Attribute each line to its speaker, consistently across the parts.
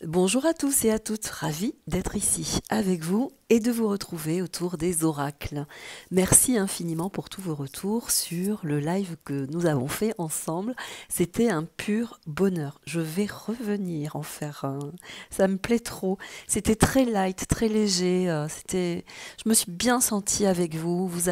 Speaker 1: Bonjour à tous et à toutes, ravi d'être ici avec vous et de vous retrouver autour des oracles. Merci infiniment pour tous vos retours sur le live que nous avons fait ensemble. C'était un pur bonheur. Je vais revenir en faire un. Ça me plaît trop. C'était très light, très léger. Je me suis bien sentie avec vous. Vous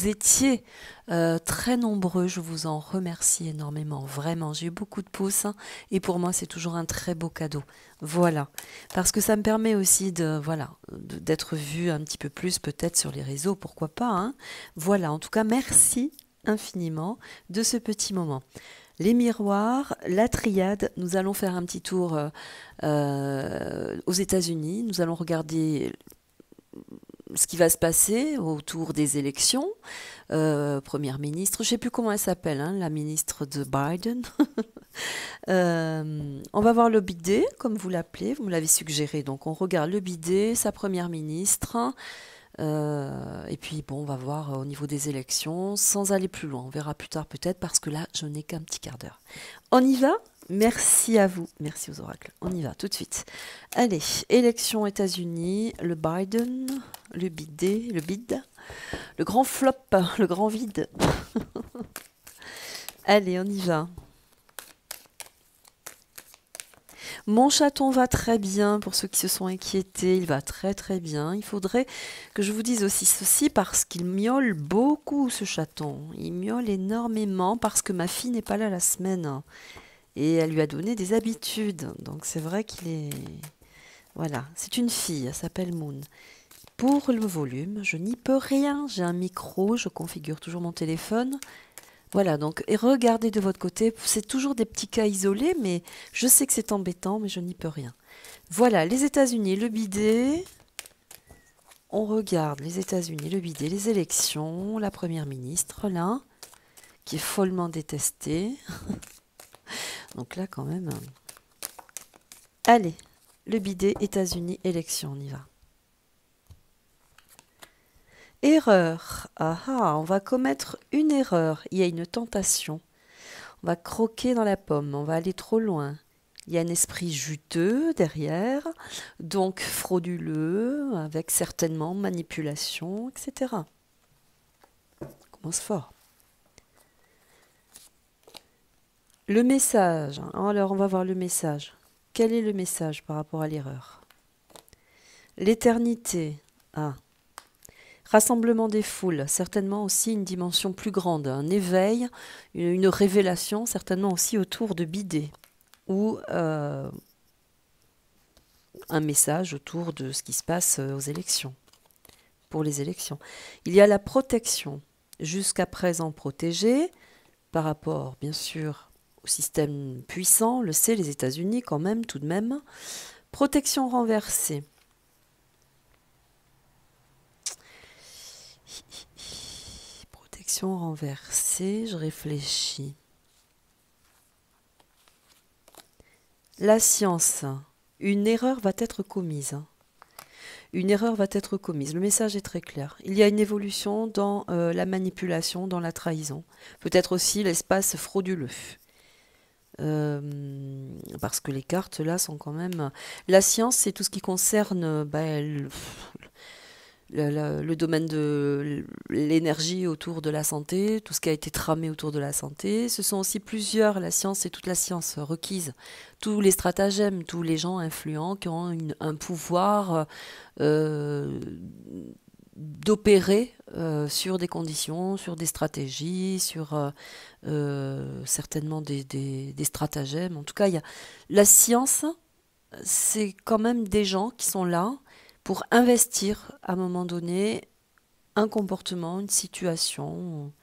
Speaker 1: étiez très nombreux. Je vous en remercie énormément. Vraiment, j'ai eu beaucoup de pouces et pour moi, c'est toujours un très beau cadeau. Voilà, parce que ça me permet aussi d'être vu un petit peu plus peut-être sur les réseaux, pourquoi pas, hein. Voilà, en tout cas, merci infiniment de ce petit moment. Les miroirs, la triade, nous allons faire un petit tour aux États-Unis. Nous allons regarder ce qui va se passer autour des élections. Première ministre, je ne sais plus comment elle s'appelle, hein, la ministre de Biden. On va voir le bidet, comme vous l'appelez, vous me l'avez suggéré. Donc on regarde le bidet, sa première ministre, et puis bon, on va voir au niveau des élections, sans aller plus loin. On verra plus tard peut-être, parce que là, je n'ai qu'un petit quart d'heure. On y va? Merci à vous, merci aux oracles. On y va tout de suite. Allez, élections États-Unis, le Biden, le bidet, le bide, le grand flop, le grand vide. Allez, on y va. Mon chaton va très bien, pour ceux qui se sont inquiétés, il va très très bien. Il faudrait que je vous dise aussi ceci parce qu'il miaule beaucoup ce chaton. Il miaule énormément parce que ma fille n'est pas là la semaine. Et elle lui a donné des habitudes. Donc c'est vrai qu'il est... Voilà, c'est une fille, elle s'appelle Moon. Pour le volume, je n'y peux rien. J'ai un micro, je configure toujours mon téléphone. Voilà, donc et regardez de votre côté, c'est toujours des petits cas isolés, mais je sais que c'est embêtant, mais je n'y peux rien. Voilà, les États-Unis, le bidet. On regarde les États-Unis, le bidet, les élections, la première ministre, là, qui est follement détestée. Donc là, quand même... Allez, le bidet, États-Unis, élections, on y va. Erreur. Ah ah, on va commettre une erreur. Il y a une tentation. On va croquer dans la pomme, on va aller trop loin. Il y a un esprit juteux derrière, donc frauduleux, avec certainement manipulation, etc. On commence fort. Le message. Alors, on va voir le message. Quel est le message par rapport à l'erreur? L'éternité. Ah. Rassemblement des foules, certainement aussi une dimension plus grande, un éveil, une révélation, certainement aussi autour de bidet, ou un message autour de ce qui se passe aux élections, pour les élections. Il y a la protection, jusqu'à présent protégée, par rapport, bien sûr, au système puissant, le sait les États-Unis quand même, tout de même. Protection renversée. Protection renversée, je réfléchis. La science, une erreur va être commise. Une erreur va être commise. Le message est très clair. Il y a une évolution dans la manipulation, dans la trahison. Peut-être aussi l'espace frauduleux. Parce que les cartes, là, sont quand même... La science, c'est tout ce qui concerne le domaine de l'énergie autour de la santé, tout ce qui a été tramé autour de la santé. Ce sont aussi plusieurs, la science et toute la science requise, tous les stratagèmes, tous les gens influents qui ont un pouvoir d'opérer sur des conditions, sur des stratégies, sur certainement des stratagèmes. En tout cas, la science, c'est quand même des gens qui sont là pour investir à un moment donné un comportement, une situation.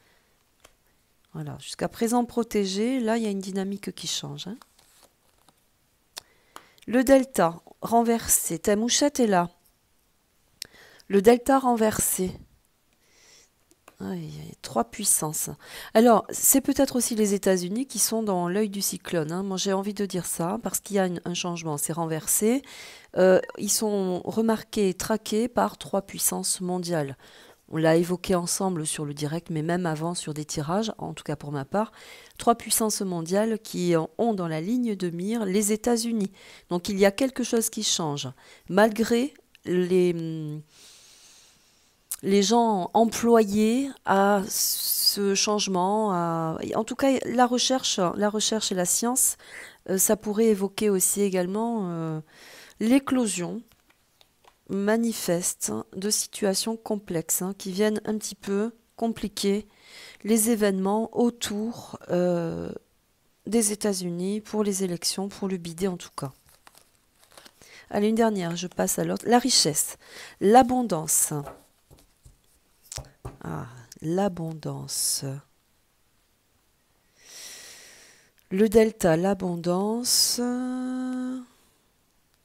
Speaker 1: Voilà, jusqu'à présent protégé, là il y a une dynamique qui change. Hein. Le delta renversé, ta mouchette est là. Le delta renversé. Ah, il y a 3 puissances. Alors, c'est peut-être aussi les États-Unis qui sont dans l'œil du cyclone. Hein. Moi, j'ai envie de dire ça parce qu'il y a un changement. C'est renversé. Ils sont remarqués, traqués par 3 puissances mondiales. On l'a évoqué ensemble sur le direct, mais même avant sur des tirages, en tout cas pour ma part, 3 puissances mondiales qui ont dans la ligne de mire les États-Unis. Donc il y a quelque chose qui change. Malgré les gens employés à ce changement, en tout cas la recherche et la science, ça pourrait évoquer aussi également l'éclosion manifeste de situations complexes qui viennent un petit peu compliquer les événements autour des États-Unis pour les élections, pour le bidet en tout cas. Allez, une dernière, je passe à l'autre. La richesse, l'abondance. Ah, l'abondance. Le delta, l'abondance.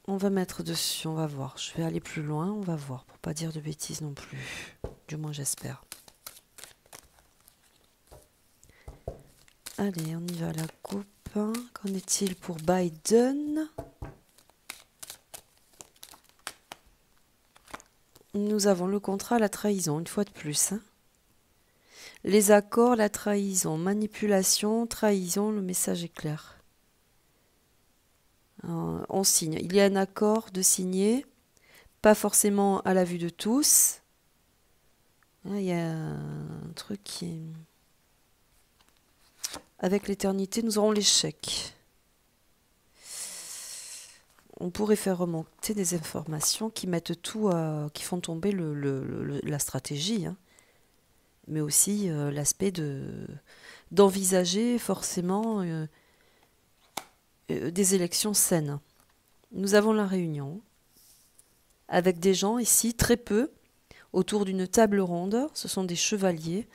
Speaker 1: On va mettre dessus, on va voir. Je vais aller plus loin, on va voir, pour pas dire de bêtises non plus. Du moins, j'espère. Allez, on y va à la coupe. Qu'en est-il pour Biden? Nous avons le contrat, la trahison, une fois de plus. Les accords, la trahison, manipulation, trahison, le message est clair. On signe. Il y a un accord de signer, pas forcément à la vue de tous. Il y a un truc qui... Avec l'éternité, nous aurons l'échec. On pourrait faire remonter des informations qui mettent tout, qui font tomber la stratégie, mais aussi l'aspect d'envisager forcément des élections saines. Nous avons la réunion avec des gens ici, très peu, autour d'une table ronde. Ce sont des chevaliers.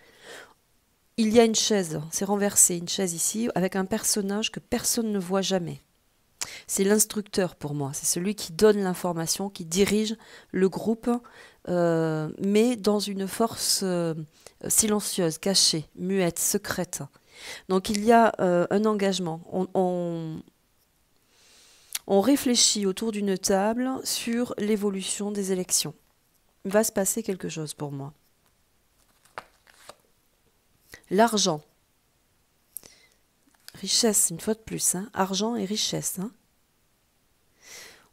Speaker 1: Il y a une chaise, c'est renversé, une chaise ici, avec un personnage que personne ne voit jamais. C'est l'instructeur pour moi, c'est celui qui donne l'information, qui dirige le groupe, mais dans une force silencieuse, cachée, muette, secrète. Donc il y a un engagement. On réfléchit autour d'une table sur l'évolution des élections. Il va se passer quelque chose pour moi. L'argent. Richesse, une fois de plus. Argent et richesse.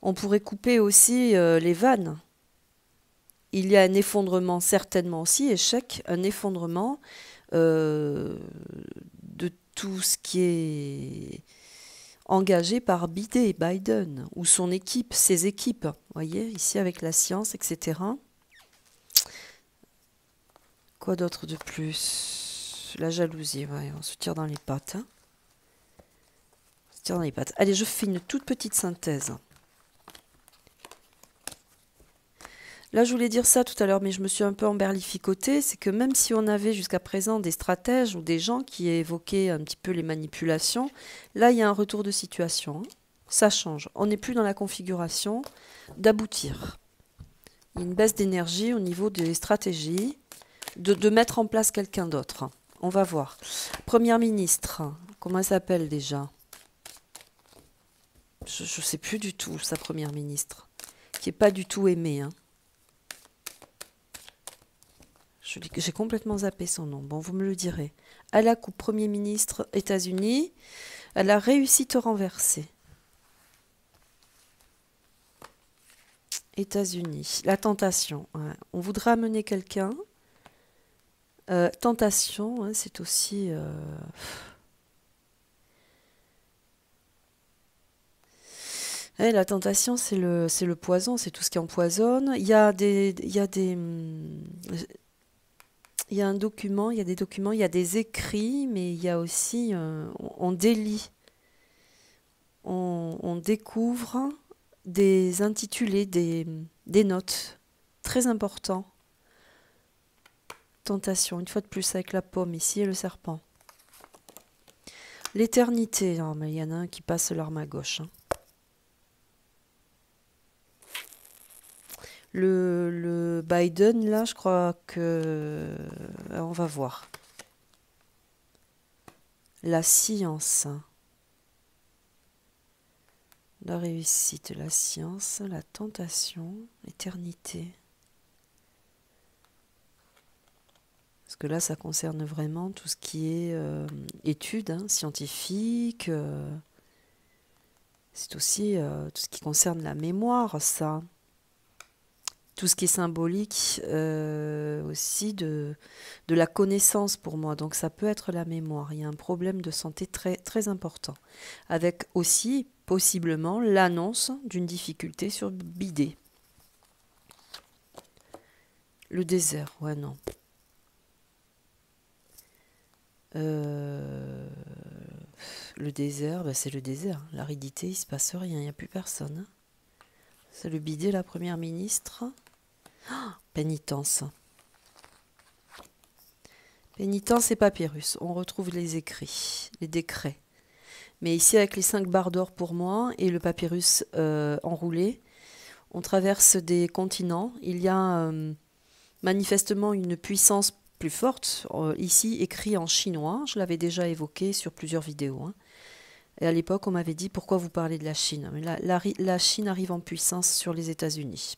Speaker 1: On pourrait couper aussi les vannes. Il y a un effondrement, certainement aussi, échec, un effondrement de tout ce qui est engagé par Biden, ou son équipe, ses équipes. Vous voyez, ici avec la science, etc. Quoi d'autre de plus? La jalousie, ouais, on se tire dans les pattes. On se tire dans les pattes. Allez, je fais une toute petite synthèse. Là, je voulais dire ça tout à l'heure, mais je me suis un peu emberlificotée. C'est que même si on avait jusqu'à présent des stratèges ou des gens qui évoquaient un petit peu les manipulations, là, il y a un retour de situation. Ça change. On n'est plus dans la configuration d'aboutir. Il y a une baisse d'énergie au niveau des stratégies, de mettre en place quelqu'un d'autre. On va voir. Première ministre, comment elle s'appelle déjà? Je ne sais plus du tout, sa première ministre, qui n'est pas du tout aimée. J'ai complètement zappé son nom. Bon, vous me le direz. À la coupe, Premier ministre États-Unis, elle a réussi à renverser. États-Unis, la tentation. Ouais. On voudra amener quelqu'un. Tentation, c'est aussi... la tentation, c'est le poison, c'est tout ce qui empoisonne. Il y a un document, il y a des documents, il y a des écrits, mais il y a aussi, on délie, on découvre des intitulés, des notes, très importants. Tentation, une fois de plus avec la pomme ici et le serpent. L'éternité, mais il y en a un qui passe l'arme à gauche. Le Biden, là, je crois que... on va voir. La science. La réussite, la science, la tentation, l'éternité. Parce que là, ça concerne vraiment tout ce qui est études scientifiques. C'est aussi tout ce qui concerne la mémoire, ça. Tout ce qui est symbolique aussi de la connaissance pour moi. Donc ça peut être la mémoire. Il y a un problème de santé très, très important. Avec aussi, possiblement, l'annonce d'une difficulté sur bidet. Le désert, ouais, non. Le désert, c'est le désert. L'aridité, il ne se passe rien, il n'y a plus personne. C'est le bidet, la première ministre. Pénitence. Pénitence et papyrus. On retrouve les écrits, les décrets. Mais ici, avec les 5 barres d'or pour moi et le papyrus enroulé, on traverse des continents. Il y a manifestement une puissance plus forte. Ici, écrit en chinois. Je l'avais déjà évoqué sur plusieurs vidéos. Et à l'époque, on m'avait dit pourquoi vous parlez de la Chine. Mais la Chine arrive en puissance sur les États-Unis.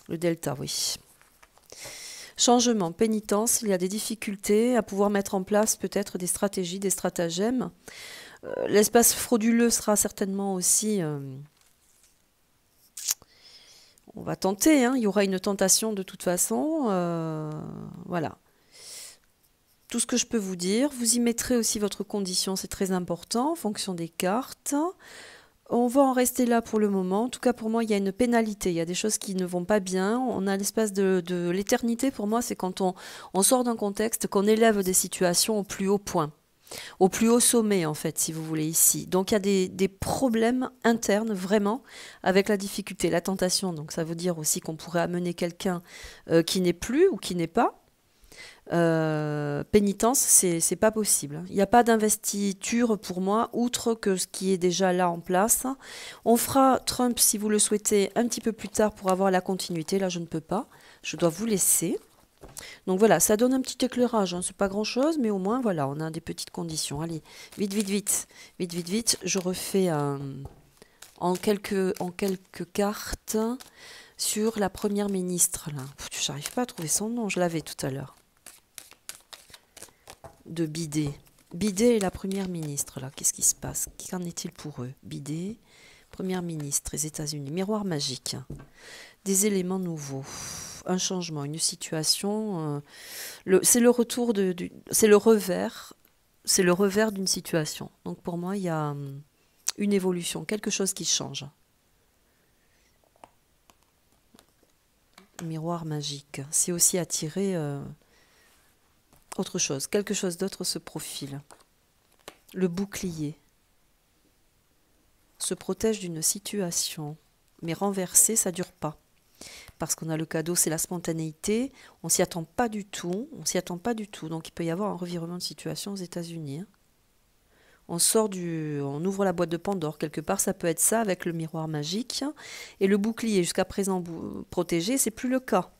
Speaker 1: Le delta, oui. Changement, pénitence, il y a des difficultés à pouvoir mettre en place peut-être des stratégies, des stratagèmes. L'espace frauduleux sera certainement aussi... on va tenter, il y aura une tentation de toute façon. Voilà. Tout ce que je peux vous dire. Vous y mettrez aussi votre condition, c'est très important, en fonction des cartes. On va en rester là pour le moment. En tout cas, pour moi, il y a une pénalité. Il y a des choses qui ne vont pas bien. On a l'espace de l'éternité. Pour moi, c'est quand on sort d'un contexte, qu'on élève des situations au plus haut point, au plus haut sommet, en fait, si vous voulez, ici. Donc, il y a des problèmes internes, vraiment, avec la difficulté, la tentation. Donc, ça veut dire aussi qu'on pourrait amener quelqu'un qui n'est plus ou qui n'est pas. Pénitence, c'est pas possible. Il n'y a pas d'investiture pour moi, outre que ce qui est déjà là en place. On fera Trump, si vous le souhaitez, un petit peu plus tard pour avoir la continuité. Là, je ne peux pas. Je dois vous laisser. Donc voilà, ça donne un petit éclairage. C'est pas grand-chose, mais au moins, voilà, on a des petites conditions. Allez, vite, vite, vite. Vite, vite, vite. Je refais en quelques cartes sur la première ministre. Je n'arrive pas à trouver son nom. Je l'avais tout à l'heure. De Bidet. Bidet est la première ministre, là. Qu'est-ce qui se passe? Qu'en est-il pour eux? Bidet, première ministre, les États-Unis. Miroir magique. Des éléments nouveaux. Un changement, une situation. C'est le retour c'est le revers. C'est le revers d'une situation. Donc pour moi, il y a une évolution, quelque chose qui change. Miroir magique. C'est aussi attirer... autre chose, quelque chose d'autre se profile. Le bouclier se protège d'une situation, mais renversé, ça ne dure pas. Parce qu'on a le cadeau, c'est la spontanéité, on s'y attend pas du tout, donc il peut y avoir un revirement de situation aux États-Unis. On ouvre la boîte de Pandore, quelque part, ça peut être ça avec le miroir magique, et le bouclier, jusqu'à présent protégé, c'est plus le cas.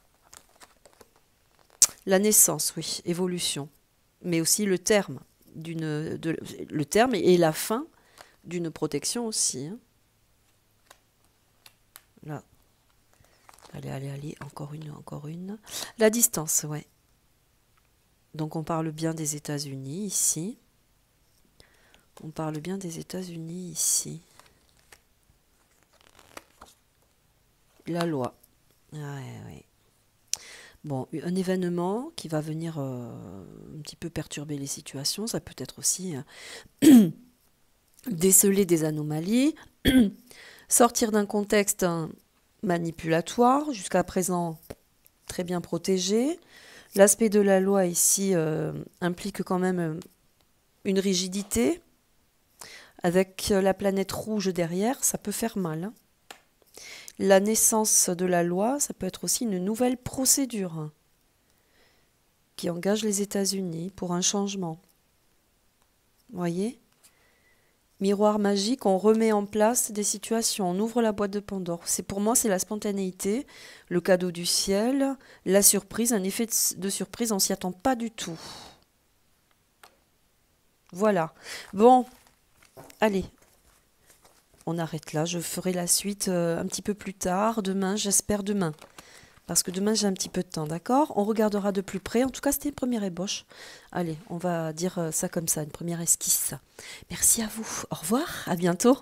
Speaker 1: La naissance, oui, évolution, mais aussi le terme le terme et la fin d'une protection aussi. Là, allez, encore une. La distance, ouais. Donc on parle bien des États-Unis ici. On parle bien des États-Unis ici. La loi. Ouais. Bon, un événement qui va venir un petit peu perturber les situations, ça peut être aussi déceler des anomalies, sortir d'un contexte manipulatoire, jusqu'à présent très bien protégé. L'aspect de la loi ici implique quand même une rigidité. Avec la planète rouge derrière, ça peut faire mal. La naissance de la loi, ça peut être aussi une nouvelle procédure qui engage les États-Unis pour un changement. Vous voyez? Miroir magique, on remet en place des situations, on ouvre la boîte de Pandore. Pour moi, c'est la spontanéité, le cadeau du ciel, la surprise, un effet de surprise, on s'y attend pas du tout. Voilà. Bon, allez. On arrête là, je ferai la suite un petit peu plus tard, demain, j'espère demain. parce que demain j'ai un petit peu de temps, d'accord? On regardera de plus près. En tout cas, c'était une première ébauche. Allez, on va dire ça comme ça, une première esquisse. Merci à vous. Au revoir, à bientôt.